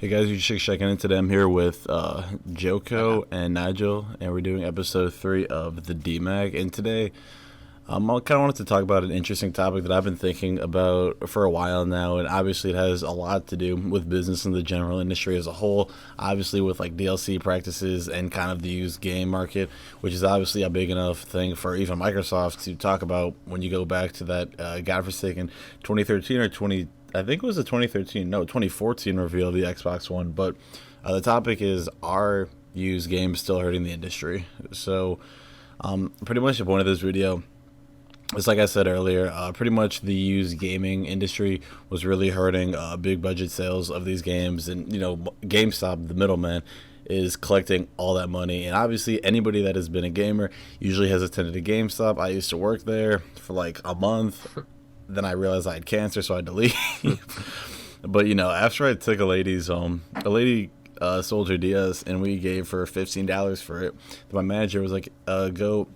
Hey guys, you're just checking in today. I'm here with Joko and Nigel, and we're doing episode 3 of the DiMAC. And today, I kind of wanted to talk about an interesting topic that I've been thinking about for a while now, and obviously it has a lot to do with business and the general industry as a whole. Obviously, with like DLC practices and kind of the used game market, which is obviously a big enough thing for even Microsoft to talk about when you go back to that godforsaken 2013 or 20. I think it was the 2014 reveal of the Xbox One. But the topic is, are used games still hurting the industry? So, pretty much the point of this video is, like I said earlier, pretty much the used gaming industry was really hurting big budget sales of these games. And, GameStop, the middleman, is collecting all that money. And obviously, anybody that has been a gamer usually has attended a GameStop. I used to work there for like a month. Then I realized I had cancer, so I had to leave. But, after I took a lady's home, a lady sold her DS, and we gave her $15 for it. My manager was like, go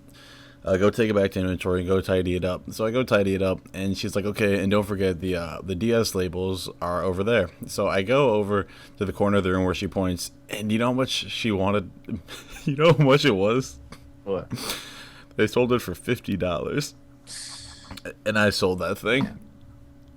take it back to inventory and go tidy it up. So I go tidy it up, and she's like, okay, and don't forget the DS labels are over there. So I go over to the corner of the room where she points, and you know how much she wanted? You know how much it was? What? They sold it for $50. And I sold that thing,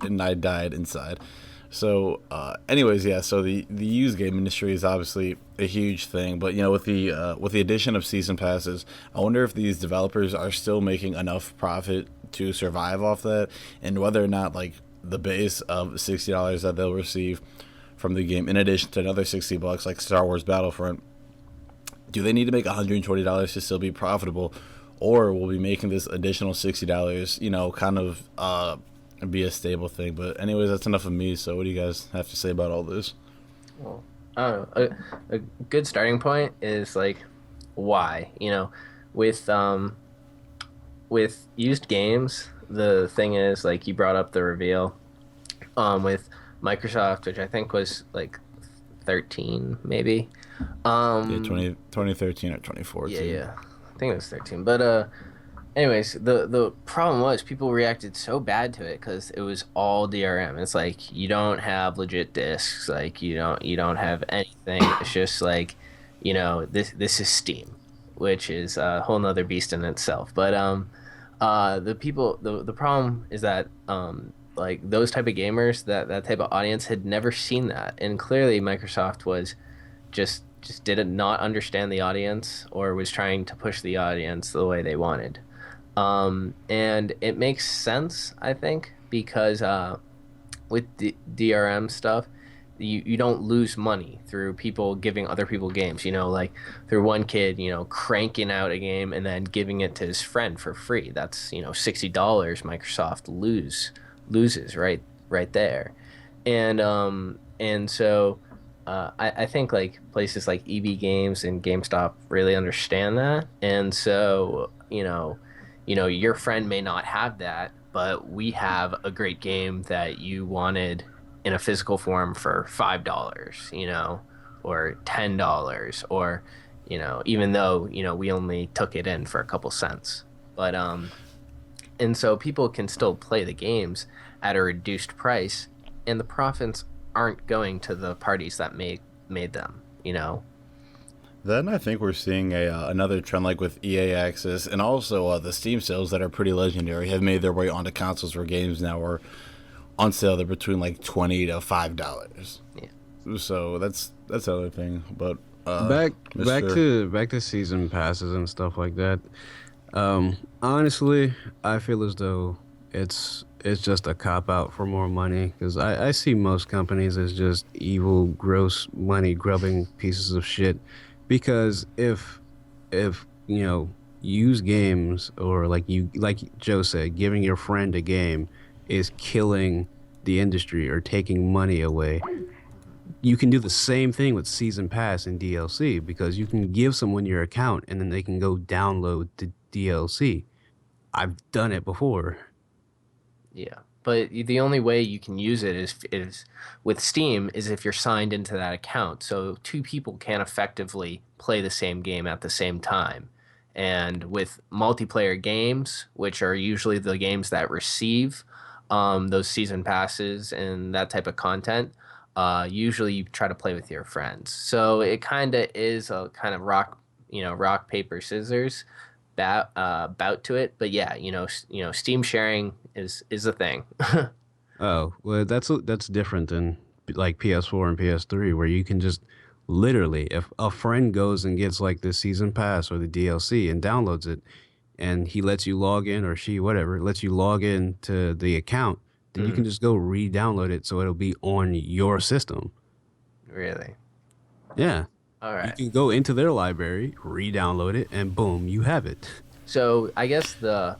and I died inside. So, anyways, yeah. So the used game industry is obviously a huge thing, but with the addition of season passes, I wonder if these developers are still making enough profit to survive off that, and whether or not like the base of $60 that they'll receive from the game, in addition to another $60 like Star Wars Battlefront, do they need to make $120 to still be profitable? Or we'll be making this additional $60, kind of be a stable thing. But anyways, that's enough of me. So what do you guys have to say about all this? Well, I don't know. A good starting point is like, why? With with used games, the thing is, like, you brought up the reveal with Microsoft, which I think was like 13 maybe. Yeah, 2013 or 2014. Yeah. I think it was 13. But anyways, the problem was people reacted so bad to it because it was all DRM. It's like you don't have legit discs, like you don't have anything. It's just like, this is Steam, which is a whole nother beast in itself. But the problem is that like those type of gamers, that type of audience had never seen that, and clearly Microsoft was just did not understand the audience, or was trying to push the audience the way they wanted. And it makes sense, I think, because with the DRM stuff, you don't lose money through people giving other people games. Like through one kid, cranking out a game and then giving it to his friend for free. That's $60 Microsoft loses right there, and so. I think like places like EB Games and GameStop really understand that, and so your friend may not have that, but we have a great game that you wanted in a physical form for $5, or $10, or even though we only took it in for a couple cents, but and so people can still play the games at a reduced price, and the profits aren't going to the parties that made them. Then I think we're seeing another trend, like with EA Access, and also the Steam sales that are pretty legendary have made their way onto consoles where games now are on sale. They're between like $20 to $5. Yeah. So that's another thing. But back to season passes and stuff like that. Honestly, I feel as though it's just a cop out for more money, because I see most companies as just evil, gross, money grubbing pieces of shit. Because if used games, or like Joe said, giving your friend a game is killing the industry or taking money away, you can do the same thing with season pass and DLC, because you can give someone your account and then they can go download the DLC. I've done it before. Yeah, but the only way you can use it is with Steam, is if you're signed into that account. So two people can't effectively play the same game at the same time. And with multiplayer games, which are usually the games that receive those season passes and that type of content, usually you try to play with your friends. So it kind of is a kind of rock paper scissors bout to it. But yeah, Steam sharing is a thing. Oh, well, that's different than like PS4 and PS3, where you can just literally, if a friend goes and gets like the season pass or the DLC and downloads it, and he lets you log in, or she, whatever, lets you log in to the account, then you can just go re-download it so it'll be on your system. Really? Yeah. All You right. can go into their library, re-download it, and boom, you have it. So I guess the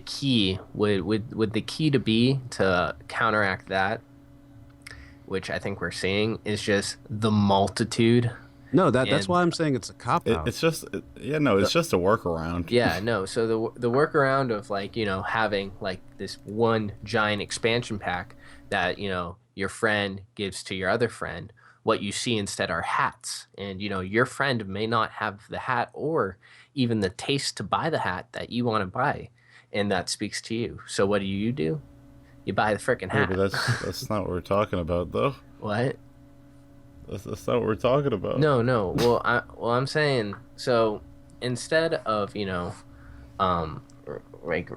key would the key to be to counteract that, which I think we're seeing, is just the multitude. No, that's And why I'm saying it's a cop out. It's just, yeah, no, it's just a workaround. yeah, no. So the workaround of like having like this one giant expansion pack that your friend gives to your other friend. What you see instead are hats, and your friend may not have the hat or even the taste to buy the hat that you want to buy, and that speaks to you. So what do? You buy the freaking Yeah, hat. but that's not what we're talking about, though. What? That's not what we're talking about. No. I'm saying, so instead of like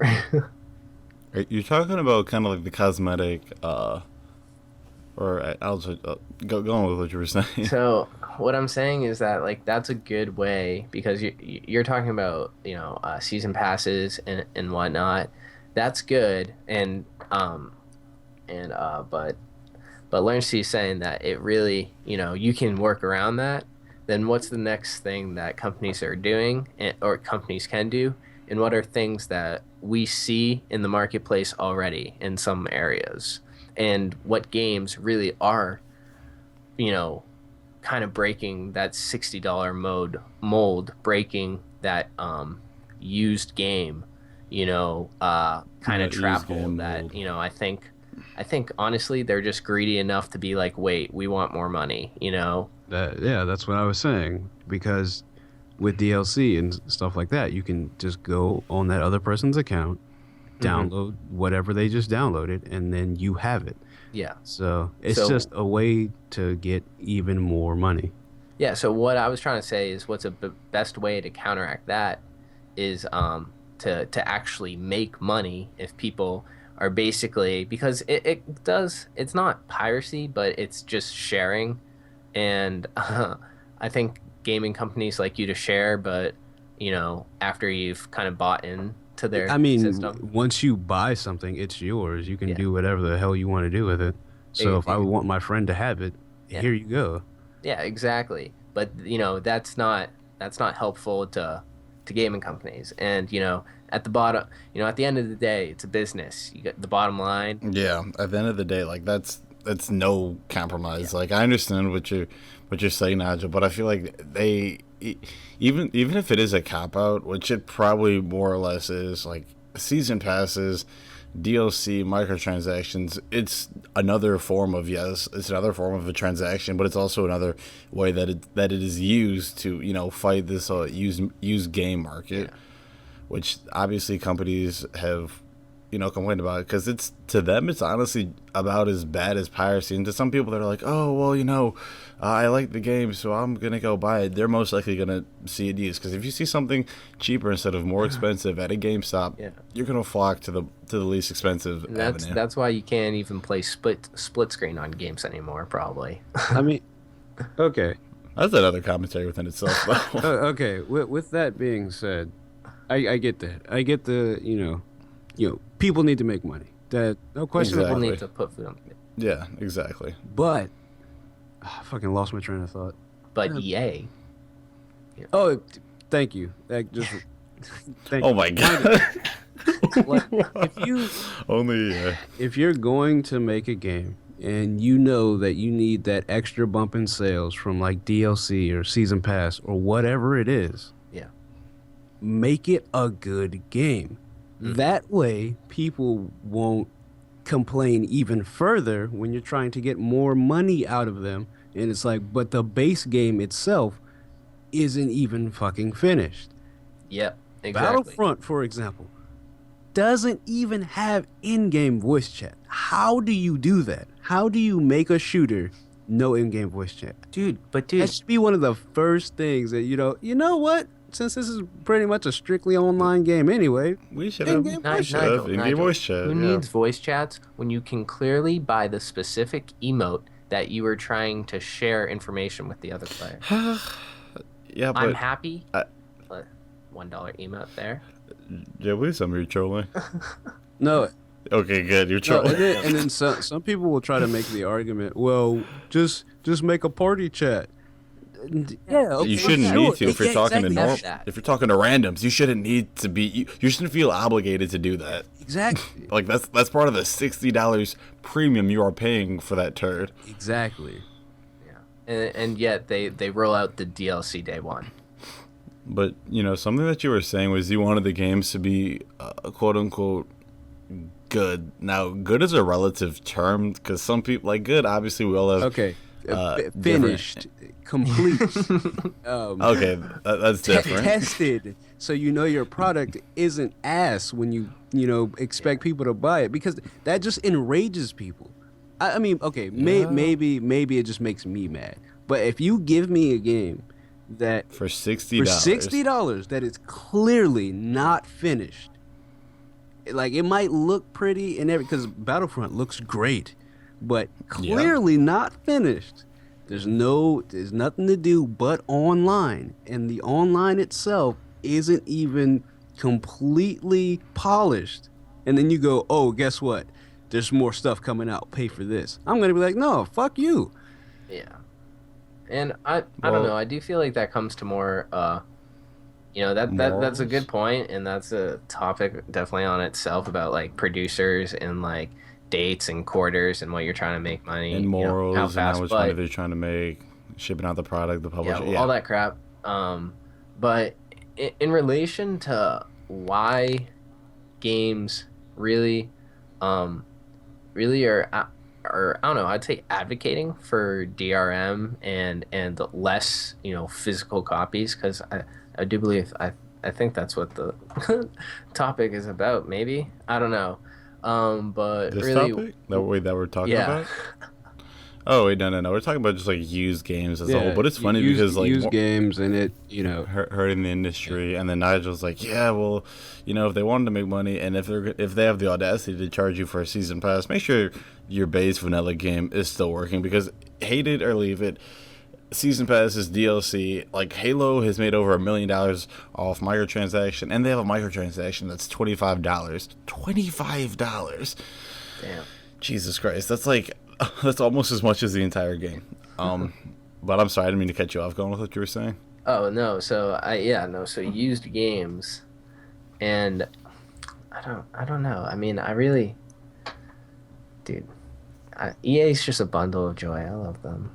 You're talking about kind of like the cosmetic, or I'll just go on with what you were saying. so what I'm saying is that like that's a good way, because you're talking about season passes and whatnot. That's good, but Learnsey is saying that it really, you can work around that. Then what's the next thing that companies are doing, or companies can do, and what are things that we see in the marketplace already in some areas, and what games really are, kind of breaking that $60 mold, breaking that used game, kind of trap hole that mold. I think honestly they're just greedy enough to be like, wait, we want more money. Yeah, that's what I was saying. Because with DLC and stuff like that, you can just go on that other person's account, download whatever they just downloaded, and then you have it. Yeah. So it's just a way to get even more money. Yeah. So what I was trying to say is, what's a best way to counteract that is to actually make money if people are basically, because it's not piracy, but it's just sharing. And I think gaming companies like you to share, but after you've kind of bought into their system. Once you buy something, it's yours. You can do whatever the hell you want to do with it. So if I would want my friend to have it, here you go. Yeah, exactly. But that's not helpful to gaming companies. And at the bottom, at the end of the day, it's a business. You get the bottom line. Yeah, at the end of the day, like that's no compromise. Yeah. Like I understand what you're saying, Nigel, but I feel like they even if it is a cop out, which it probably more or less is, like season passes, DLC, microtransactions, it's another form of a transaction, but it's also another way that it is used to fight this used game market, which obviously companies have complained about it, because it's, to them, it's honestly about as bad as piracy. And to some people that are like, oh well, I like the game, so I'm gonna go buy it, they're most likely gonna see it used, because if you see something cheaper instead of more expensive at a GameStop, you're gonna flock to the least expensive avenue. That's why you can't even play split screen on games anymore, probably. I mean, okay, that's another commentary within itself, though. Okay, with that being said, I get that. I get the people need to make money. That no question. People need to put food on the table. Yeah, exactly. But I fucking lost my train of thought. But EA. Oh, thank you. Thank oh my god. Like, if you're going to make a game and you know that you need that extra bump in sales from like DLC or season pass or whatever it is, make it a good game. That way, people won't complain even further when you're trying to get more money out of them. And it's like, but the base game itself isn't even fucking finished. Yep, exactly. Battlefront, for example, doesn't even have in-game voice chat. How do you do that? How do you make a shooter no in-game voice chat. But That should be one of the first things that you know what? Since this is pretty much a strictly online game anyway, We should have in-game voice chat. in-game Nigel, voice chat. who Yeah. needs voice chats when you can clearly buy the specific emote that you are trying to share information with the other player? Yeah, I'm but happy. $1 emote there. yeah, please tell me you're trolling. No, Okay, good. You're no, trolling. and then some people will try to make the argument. Well, just make a party chat. Yeah, okay, You shouldn't sure. need to if you're Yeah, talking to exactly. normal. That. If you're talking to randoms, you shouldn't need to be. You shouldn't feel obligated to do that. Exactly. Like that's part of the $60 premium you are paying for that turd. Exactly. Yeah. And yet they roll out the DLC day one. But something that you were saying was you wanted the games to be quote unquote good. Now, good is a relative term because some people like good. Obviously, we all have. Okay. Different- Finished, complete. Okay, that's different. Tested, so your product isn't ass when you expect people to buy it, because that just enrages people. I mean, okay, maybe it just makes me mad. But if you give me a game that For $60. for $60 that is clearly not finished, like it might look pretty and because Battlefront looks great, but clearly not finished. There's nothing to do but online, and the online itself isn't even completely polished. And then you go, oh, guess what? There's more stuff coming out. Pay for this. I'm gonna be like, no, fuck you. Yeah. And I don't know. I do feel like that comes to more that's a good point, and that's a topic definitely on itself about like producers and like dates and quarters and what you're trying to make money And morals how and fast, how much money they're trying to make, shipping out the product, the publisher. all that crap. But in relation to why games really are I don't know, I'd say advocating for DRM and less physical copies, because I do believe I think that's what the topic is about. Maybe, I don't know. But This really, topic that we're talking yeah. about. Oh wait, no. We're talking about just like used games as a whole. But it's funny because like used games and it hurting the industry, and then Nigel's like, yeah, well, if they wanted to make money, and if they have the audacity to charge you for a season pass, make sure your base vanilla game is still working, because hate it or leave it, season pass is DLC. Like Halo has made over $1 million off microtransaction, and they have a microtransaction that's $25. $25. Damn. Jesus Christ, that's almost as much as the entire game. But I'm sorry, I didn't mean to cut you off. Going with what you were saying. Oh no, so so used games, and I don't know. I mean, I really, dude, EA's just a bundle of joy. I love them.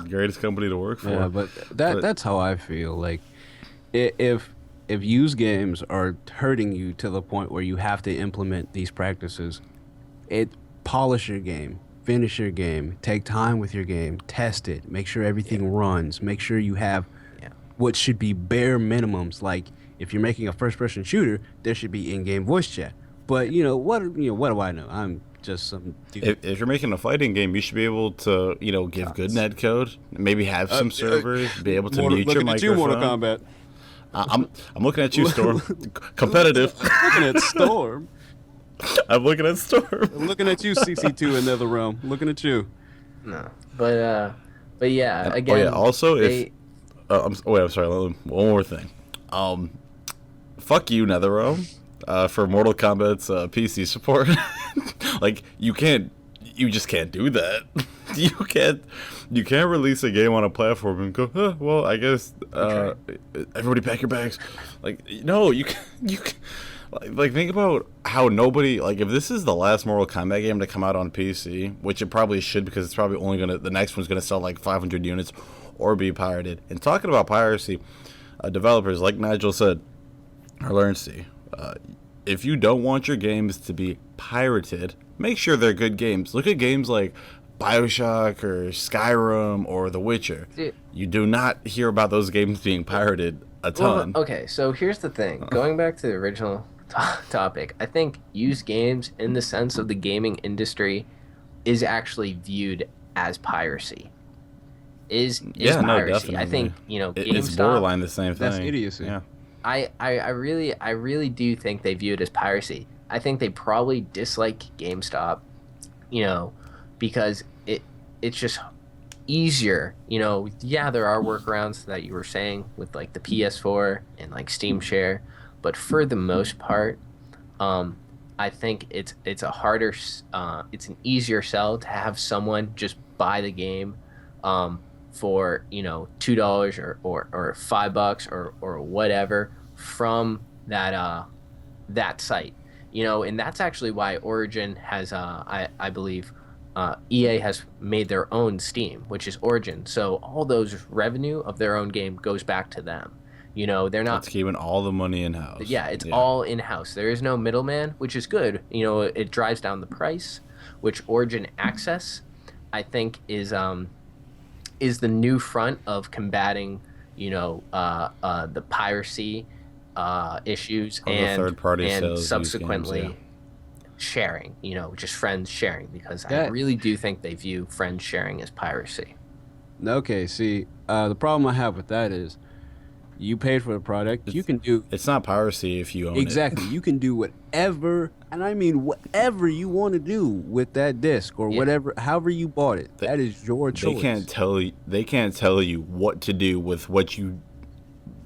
Greatest company to work for. Yeah, but that's how I feel. Like, if used games are hurting you to the point where you have to implement these practices, polish your game, finish your game, take time with your game, test it, make sure everything runs, make sure you have what should be bare minimums. Like, if you're making a first-person shooter, there should be in-game voice chat. But what do I know? I'm just some dude. If you're making a fighting game, you should be able to give good netcode, maybe have some servers, be able to mute your microphone. Mortal Kombat. I'm looking at you, Storm. Competitive. Looking at Storm. I'm looking at Storm. I'm looking at you, CC2 in NetherRealm. Looking at you. No, but yeah, And, again. oh yeah. Also, I'm sorry. One more thing. Fuck you, NetherRealm, for Mortal Kombat's PC support. Like, you just can't do that. You can't release a game on a platform and go, well, I guess everybody pack your bags. Like, no, you can. Like, think about how nobody, like, if this is the last Mortal Kombat game to come out on PC, which it probably should, because it's probably only the next one's gonna sell like 500 units or be pirated. And talking about piracy, developers, like Nigel said, are learning. If you don't want your games to be pirated, make sure they're good games. Look at games like BioShock or Skyrim or The Witcher. Dude. You do not hear about those games being pirated a ton. Well, okay, so here's the thing. Going back to the original topic, I think used games in the sense of the gaming industry is actually viewed as piracy. Is Yeah, no, piracy. I definitely. think, you know, It's GameStop. borderline the same thing. That's idiocy. Yeah. I really do think they view it as piracy. I think they probably dislike GameStop, you know, because it's just easier. You know, yeah, there are workarounds that you were saying with like the PS4 and like Steam Share, but for the most part, um, I think it's a harder, it's an easier sell to have someone just buy the game, um, for $2 or $5 or whatever from that site. And that's actually why Origin has, I believe, EA has made their own Steam, which is Origin. So all those revenue of their own game goes back to them. They're not. It's keeping all the money in house. Yeah, it's all in house. There is no middleman, which is good. It drives down the price, which Origin Access, I think, is the new front of combating, the piracy issues All the and third-party sales and of these subsequently games, sharing, just friends sharing, because I really do think they view friends sharing as piracy. Okay, see, the problem I have with that is you paid for the product. You can do It's not piracy if you own exactly. You can do whatever, and I mean whatever you want to do with that disc or whatever, however you bought it. That is your choice. They can't tell you what to do with what you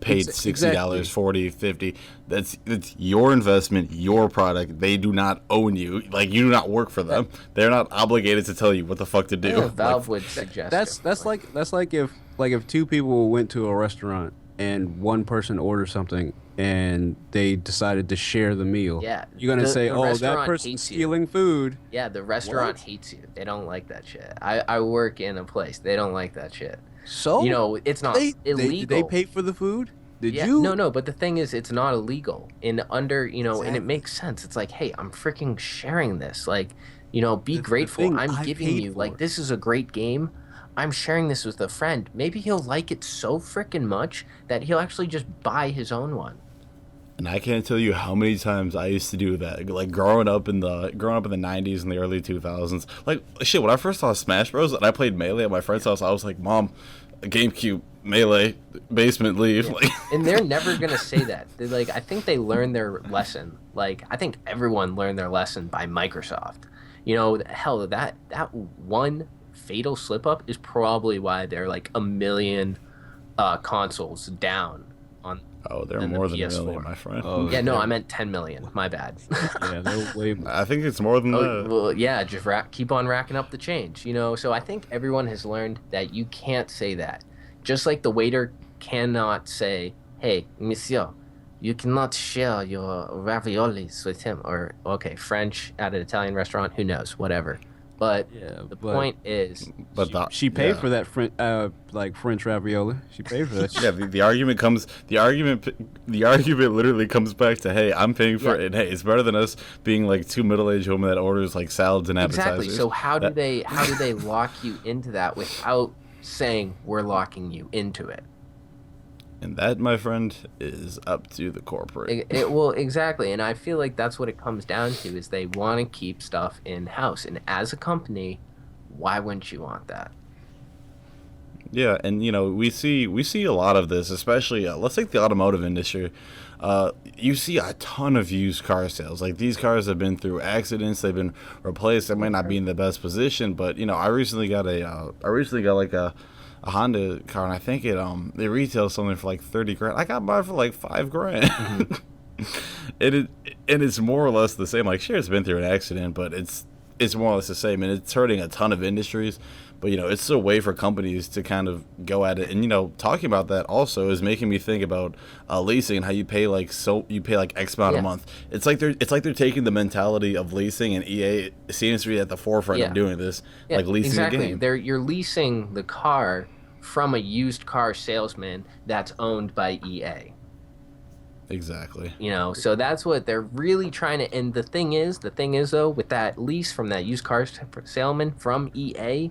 paid $60, Exactly. $40, $50. It's your investment, your product. They do not own you. Like, you do not work for them. They're not obligated to tell you what the fuck to do. Yeah, Valve Like, would suggest That's like if two people went to a restaurant and one person ordered something and they decided to share the meal. Yeah, You're gonna say, the "Oh, that restaurant person's hates you." stealing food." Yeah, the restaurant What? hates you. They don't like that shit. I work in a place. They don't like that shit. So It's not they illegal. they pay for the food. Did Yeah, you? no, but the thing is, it's not illegal. And and it makes sense. It's like, hey, I'm freaking sharing this. Like, be That's the grateful. thing, I'm I giving paid you, for like, it. this is a great game. I'm sharing this with a friend. Maybe he'll like it so freaking much that he'll actually just buy his own one. and I can't tell you how many times I used to do that. Like, growing up in the 90s and the early 2000s. Like, shit, when I first saw Smash Bros. And I played Melee at my friend's house, I was like, "Mom, GameCube, Melee, basement, leave." Yeah. Like, And they're never gonna say that. They like, I think they learned their lesson. Like, I think everyone learned their lesson by Microsoft. Hell, that one fatal slip up is probably why they're like a million consoles down on oh, they're than the more than a PS4. million, my friend. Oh, Yeah, no, I meant 10 million. My bad. Yeah, they're way. I think it's more than Oh, that. well, yeah, just keep on racking up the change, So I think everyone has learned that you can't say that. Just like the waiter cannot say, "Hey, monsieur, you cannot share your raviolis with him." Or, okay, French at an Italian restaurant, who knows, whatever. But Yeah, the but point is, But she paid yeah. for that French ravioli. She paid for that. Yeah, the argument literally comes back to, hey, I'm paying for it, and hey, it's better than us being like two middle-aged women that orders like salads and appetizers. exactly. So how do That- they lock you into that without saying we're locking you into it? And that, my friend, is up to the corporate. It will, exactly, and I feel like that's what it comes down to, is they want to keep stuff in house, and as a company, why wouldn't you want that? Yeah, and we see a lot of this, especially let's take the automotive industry. You see a ton of used car sales. Like, these cars have been through accidents, they've been replaced. They might not be in the best position, but I recently got like a Honda car, and I think it retails something for like 30 grand. I got mine for like 5 grand. And it's more or less the same. Like, sure, it's been through an accident, but it's more or less the same, and it's hurting a ton of industries. But it's a way for companies to kind of go at it. And talking about that also is making me think about leasing and how you pay like X amount a month. It's like they're taking the mentality of leasing, and EA seems to be at the forefront of doing this, like leasing exactly. a game. You're leasing the car from a used car salesman that's owned by EA. Exactly. So that's what they're really trying to. And the thing is though, with that lease from that used car salesman from EA,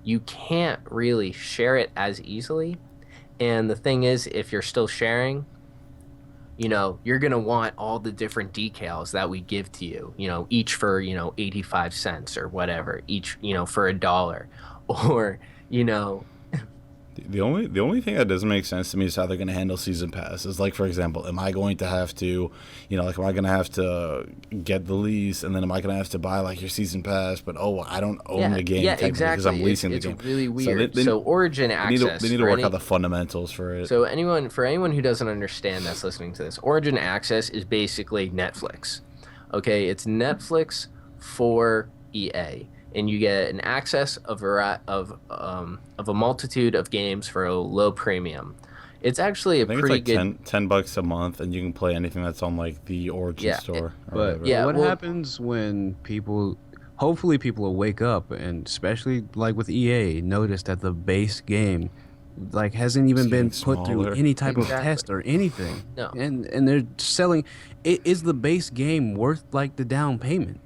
you can't really share it as easily. And the thing is, if you're still sharing, you're going to want all the different decals that we give to you, each for, 85 cents or whatever, each, for $1. Or, you know, The only thing that doesn't make sense to me is how they're going to handle season passes. Like, for example, am I going to have to, am I going to have to get the lease, and then am I going to have to buy like your season pass? But I don't own the game technically because I'm leasing the game. It's really weird. So, So Origin Access. they need to work out the fundamentals for it. So anyone who doesn't understand that's listening to this, Origin Access is basically Netflix. Okay, it's Netflix for EA, and you get an access of a multitude of games for a low premium. It's actually a I think pretty it's like good. $10 a month, and you can play anything that's on like the Origin store. But what happens when people? Hopefully, people will wake up, and especially like with EA, notice that the base game like hasn't even been put through any type of test or anything. No. And they're selling. Is the base game worth like the down payment?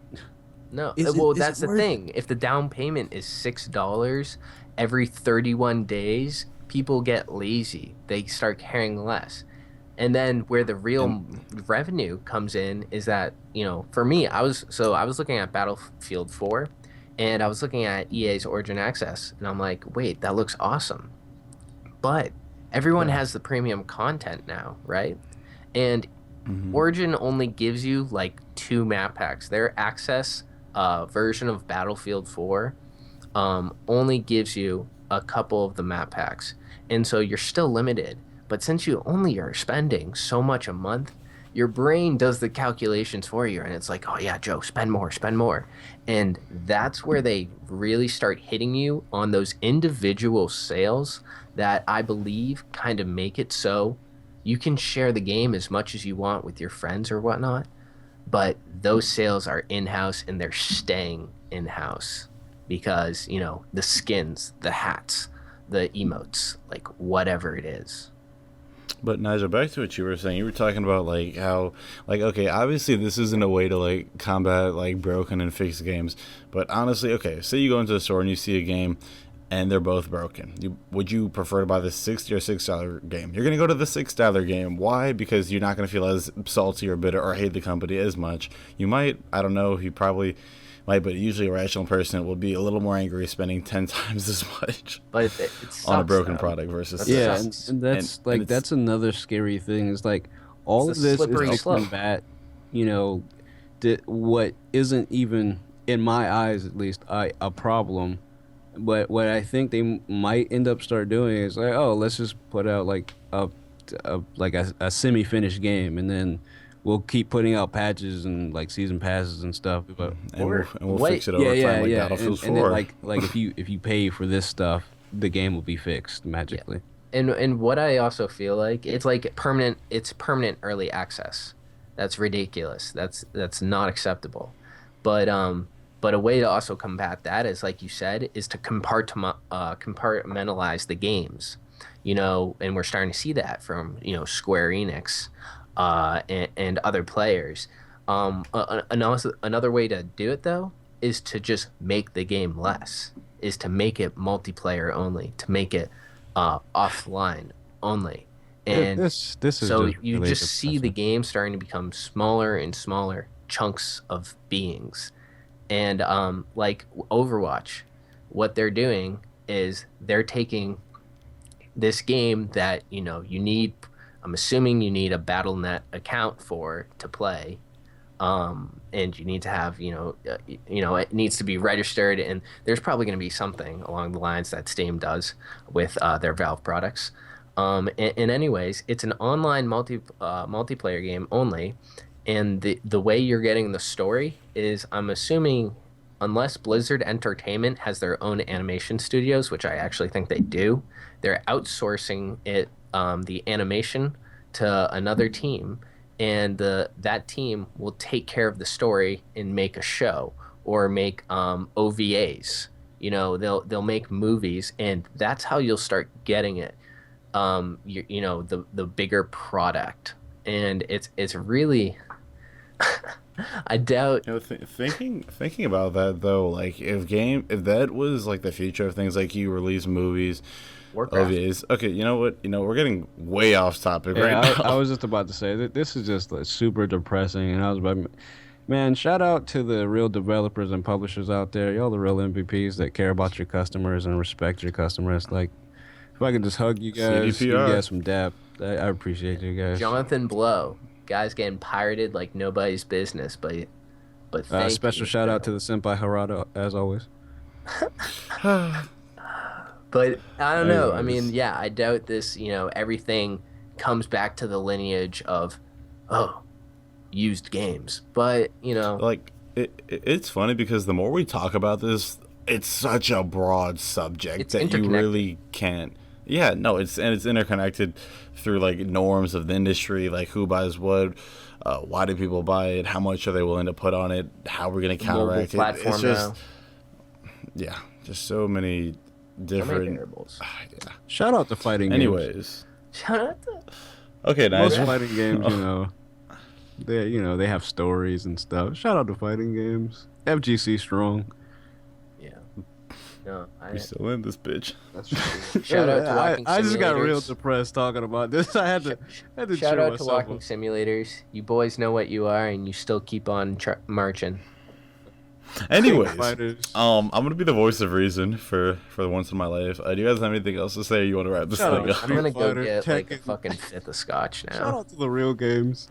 No, Well, that's the thing. If the down payment is $6 every 31 days, people get lazy. They start caring less. And then where the real revenue comes in is that, for me, I was looking at Battlefield 4, and I was looking at EA's Origin Access, and I'm like, wait, that looks awesome. But everyone has the premium content now, right? And Origin only gives you like 2 map packs. Their access version of Battlefield 4 only gives you a couple of the map packs, and so you're still limited. But since you only are spending so much a month, your brain does the calculations for you, and it's like, oh yeah, Joe, spend more, and that's where they really start hitting you on those individual sales that I believe kind of make it so you can share the game as much as you want with your friends or whatnot, but those sales are in-house, and they're staying in-house because, the skins, the hats, the emotes, like whatever it is. But Nigel, back to what you were saying. You were talking about like how, like, okay, obviously this isn't a way to like combat like broken and fixed games, but honestly, okay, say you go into the store and you see a game and they're both broken. Would you prefer to buy the $60 or $6 game? You're going to go to the $6 game. Why? Because you're not going to feel as salty or bitter or hate the company as much. You might, I don't know, you probably might, but usually a rational person will be a little more angry spending 10 times as much but it sucks, on a broken product versus and that's another scary thing. Is like all of this is to combat, what isn't even in my eyes at least a problem. But what I think they might end up start doing is like, oh, let's just put out like a semi-finished game, and then we'll keep putting out patches and like season passes and stuff. But we'll fix it over time, like Battlefield 4. And then like if you pay for this stuff, the game will be fixed magically. Yeah. And what I also feel like it's like permanent. It's permanent early access. That's ridiculous. That's not acceptable. But a way to also combat that is, like you said, is to compartmentalize the games, and we're starting to see that from, Square Enix and other players. Another way to do it, though, is to just make the game less, is to make it multiplayer only, to make it offline only. And this is so you just see the game starting to become smaller and smaller chunks of beings. And like Overwatch, what they're doing is they're taking this game that you need. I'm assuming you need a BattleNet account to play, and you need to have it needs to be registered, and there's probably going to be something along the lines that Steam does with their Valve products. And anyways, it's an online multiplayer game only. And the way you're getting the story is, I'm assuming, unless Blizzard Entertainment has their own animation studios, which I actually think they do, they're outsourcing it, the animation, to another team, and that team will take care of the story and make a show or make OVAs. They'll make movies, and that's how you'll start getting it. The bigger product, and it's really I doubt. Thinking about that though, like if that was like the future of things, like you release movies, Warcraft. OVAs. Okay, you know what? We're getting way off topic right Yeah, now. I was just about to say that this is just like, super depressing, and I was about, man, shout out to the real developers and publishers out there, y'all the real MVPs that care about your customers and respect your customers. Like, if I could just hug you guys, give you CDPR. guys some dap, I appreciate you guys. Jonathan Blow, guys getting pirated like nobody's business, but thank Special you. shout out to the Senpai Harada, as always. But I don't know. I Anyways. mean, yeah, I doubt this. Everything comes back to the lineage of, oh, used games. But Like it's funny because the more we talk about this, it's such a broad subject It's that you interconnected. really can't. Yeah, no, it's interconnected through like norms of the industry, like who buys what, why do people buy it, how much are they willing to put on it, how we're gonna mobile counteract it. platform It's just now. yeah, just so many So many different. variables. Yeah. Shout out to fighting games. Anyways, Shout out to okay, Most Nigel. fighting games, they have stories and stuff. Shout out to fighting games. FGC strong. yeah. No, We still in this bitch. shout out to walking I just got real simulators. depressed talking about this. I had to Shout cheer out to myself walking up. simulators. You boys know what you are, and you still keep on marching. Anyways, Fighters. I'm gonna be the voice of reason for the once in my life. Do you guys have anything else to say? Or you want to wrap this Shout thing out up? I'm gonna go Fighter, get like a Tekken. fucking fifth of scotch now. Shout out to the real games.